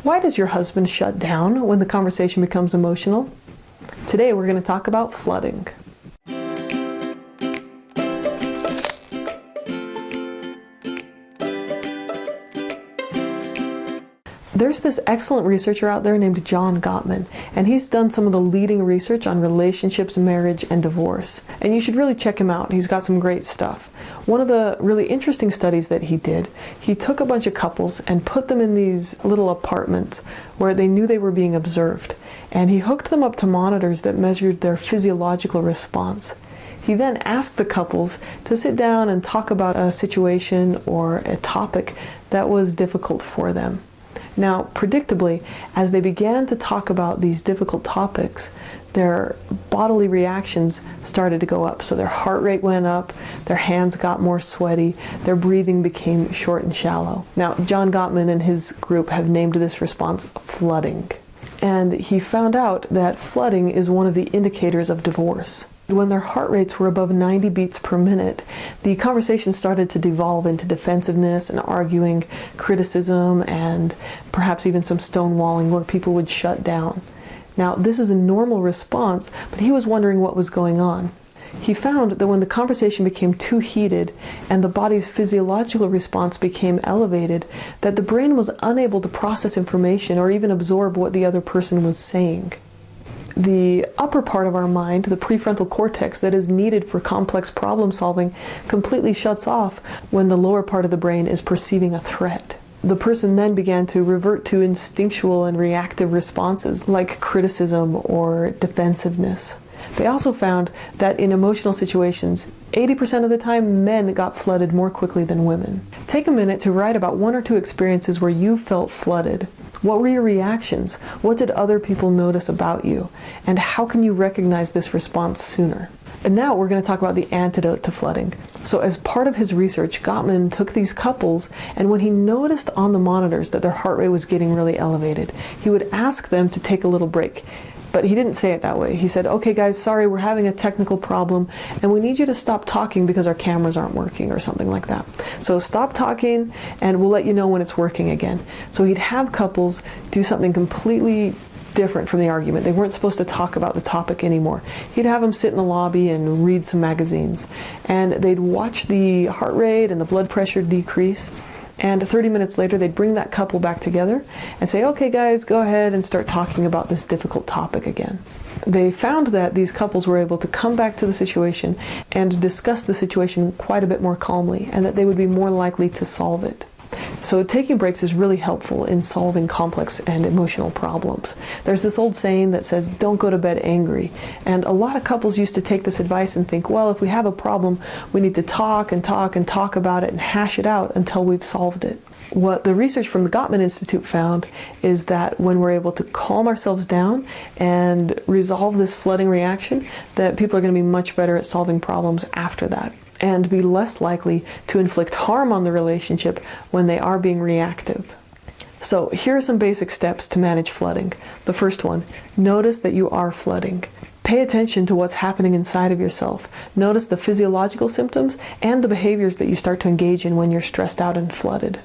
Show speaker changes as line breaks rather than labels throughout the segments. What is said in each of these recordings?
Why does your husband shut down when the conversation becomes emotional? Today we're going to talk about flooding. There's this excellent researcher out there named John Gottman, and he's done some of the leading research on relationships, marriage, and divorce. And you should really check him out. He's got some great stuff. One of the really interesting studies that he did, he took a bunch of couples and put them in these little apartments where they knew they were being observed. And he hooked them up to monitors that measured their physiological response. He then asked the couples to sit down and talk about a situation or a topic that was difficult for them. Now, predictably, as they began to talk about these difficult topics, their bodily reactions started to go up. So their heart rate went up, their hands got more sweaty, their breathing became short and shallow. Now, John Gottman and his group have named this response flooding. And he found out that flooding is one of the indicators of divorce. When their heart rates were above 90 beats per minute, the conversation started to devolve into defensiveness and arguing, criticism, and perhaps even some stonewalling where people would shut down. Now, this is a normal response, but he was wondering what was going on. He found that when the conversation became too heated and the body's physiological response became elevated, that the brain was unable to process information or even absorb what the other person was saying. The upper part of our mind, the prefrontal cortex that is needed for complex problem solving, completely shuts off when the lower part of the brain is perceiving a threat. The person then began to revert to instinctual and reactive responses like criticism or defensiveness. They also found that in emotional situations, 80% of the time, men got flooded more quickly than women. Take a minute to write about one or two experiences where you felt flooded. What were your reactions? What did other people notice about you? And how can you recognize this response sooner? And now we're going to talk about the antidote to flooding. So as part of his research, Gottman took these couples, and when he noticed on the monitors that their heart rate was getting really elevated, he would ask them to take a little break. But he didn't say it that way. He said, okay guys, sorry, we're having a technical problem and we need you to stop talking because our cameras aren't working or something like that. So stop talking and we'll let you know when it's working again. So he'd have couples do something completely different from the argument. They weren't supposed to talk about the topic anymore. He'd have them sit in the lobby and read some magazines. And they'd watch the heart rate and the blood pressure decrease. And 30 minutes later, they'd bring that couple back together and say, okay guys, go ahead and start talking about this difficult topic again. They found that these couples were able to come back to the situation and discuss the situation quite a bit more calmly, and that they would be more likely to solve it. So taking breaks is really helpful in solving complex and emotional problems. There's this old saying that says, don't go to bed angry. And a lot of couples used to take this advice and think, well, if we have a problem, we need to talk and talk and talk about it and hash it out until we've solved it. What the research from the Gottman Institute found is that when we're able to calm ourselves down and resolve this flooding reaction, that people are going to be much better at solving problems after that, and be less likely to inflict harm on the relationship when they are being reactive. So here are some basic steps to manage flooding. The first one, notice that you are flooding. Pay attention to what's happening inside of yourself. Notice the physiological symptoms and the behaviors that you start to engage in when you're stressed out and flooded.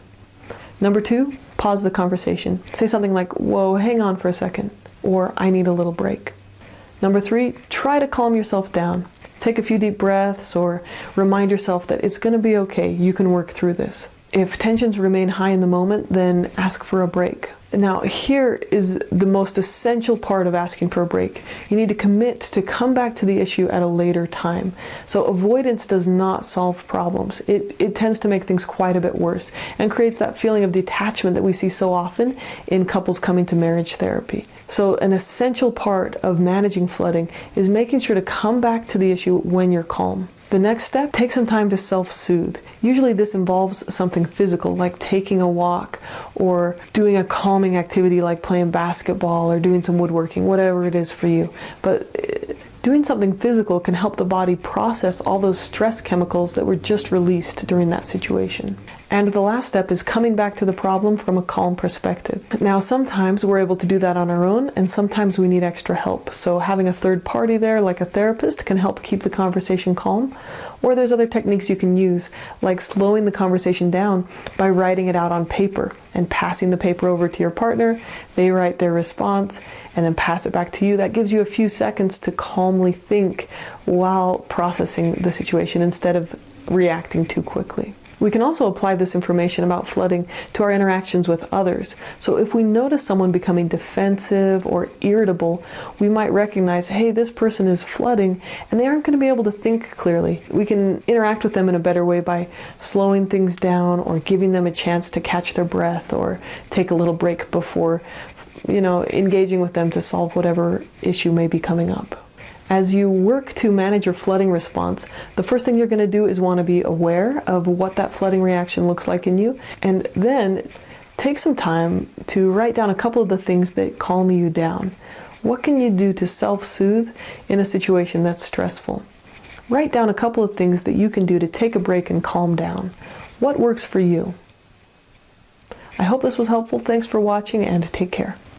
Number two, pause the conversation. Say something like, whoa, hang on for a second, or I need a little break. Number three, try to calm yourself down. Take a few deep breaths or remind yourself that it's going to be okay, you can work through this. If tensions remain high in the moment, then ask for a break. Now, here is the most essential part of asking for a break. You need to commit to come back to the issue at a later time. So avoidance does not solve problems. It tends to make things quite a bit worse and creates that feeling of detachment that we see so often in couples coming to marriage therapy. So an essential part of managing flooding is making sure to come back to the issue when you're calm. The next step, take some time to self-soothe. Usually this involves something physical, like taking a walk or doing a calming activity like playing basketball or doing some woodworking, whatever it is for you. But doing something physical can help the body process all those stress chemicals that were just released during that situation. And the last step is coming back to the problem from a calm perspective. Now, sometimes we're able to do that on our own, and sometimes we need extra help. So having a third party there, like a therapist, can help keep the conversation calm. Or there's other techniques you can use, like slowing the conversation down by writing it out on paper and passing the paper over to your partner. They write their response and then pass it back to you. That gives you a few seconds to calmly think while processing the situation instead of reacting too quickly. We can also apply this information about flooding to our interactions with others. So if we notice someone becoming defensive or irritable, we might recognize, hey, this person is flooding and they aren't going to be able to think clearly. We can interact with them in a better way by slowing things down or giving them a chance to catch their breath or take a little break before, engaging with them to solve whatever issue may be coming up. As you work to manage your flooding response, the first thing you're going to do is want to be aware of what that flooding reaction looks like in you, and then take some time to write down a couple of the things that calm you down. What can you do to self-soothe in a situation that's stressful? Write down a couple of things that you can do to take a break and calm down. What works for you? I hope this was helpful. Thanks for watching, and take care.